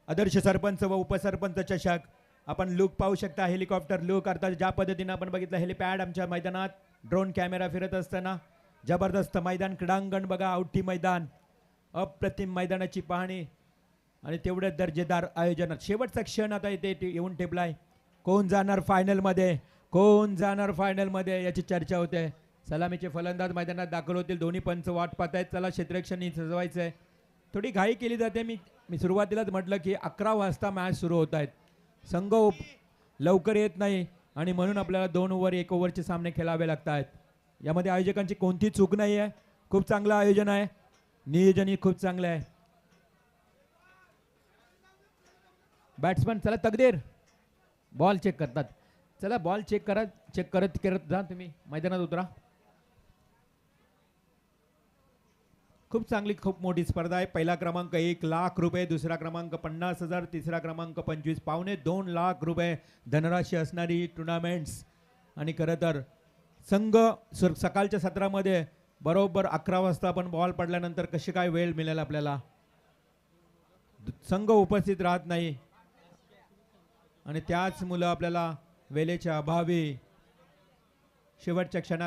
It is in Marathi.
आदर्श सरपंच व उपसरपंच चषक आपण लुक पाहू शकता. हेलिकॉप्टर लुक अर्थात ज्या पद्धतीने आपण बघितलं हेलिपॅड आमच्या मैदानात ड्रोन कॅमेरा फिरत असताना जबरदस्त मैदान क्रीडांगण बघा. औठी मैदान अप्रतिम मैदानाची पाहणी आणि तेवढ्याच दर्जेदार आयोजनात शेवटचा क्षण आता इथे येऊन टेपलाय. कोण जाणार फायनल मध्ये, कोण जाणार फायनल मध्ये याची चर्चा होते. सलामीचे फलंदाज मैदानात दाखल होतील. दोन्ही पंच वाट पाहत आहेत. चला क्षेत्ररक्षण सजवायचं आहे. थोडी घाई केली जाते. मी सुरुवातीलाच म्हटलं की 11 वाजता मॅच सुरू होत आहेत. संघ लवकर येत नाही आणि म्हणून आपल्याला 2 ओव्हर 1 ओव्हरचे सामने खेळावे लागत आहेत. यामध्ये आयोजकांची कोणती चूक नाही आहे. खूप चांगलं आयोजन आहे. नियोजनही खूप चांगलं आहे. बॅट्समन चला तकदीर बॉल चेक करतात. चला बॉल चेक करत जा. तुम्ही मैदानात उतरा. खूप चांगली खूप मोठी स्पर्धा आहे. पहिला क्रमांक 1 लाख रुपये, दुसरा क्रमांक 50,000, तिसरा क्रमांक 25, पावणे 2 लाख रुपये धनराशी असणारी टुर्नामेंट्स. आणि खरं तर संघ सकाळच्या सत्रामध्ये बरोबर 11 वाजता आपण बॉल पडल्यानंतर कशी काय वेळ मिळेल आपल्याला. संघ उपस्थित राहत नाही आणि त्याच मुलं आपल्याला वेळेच्या अभावी शेवटच्या क्षणाला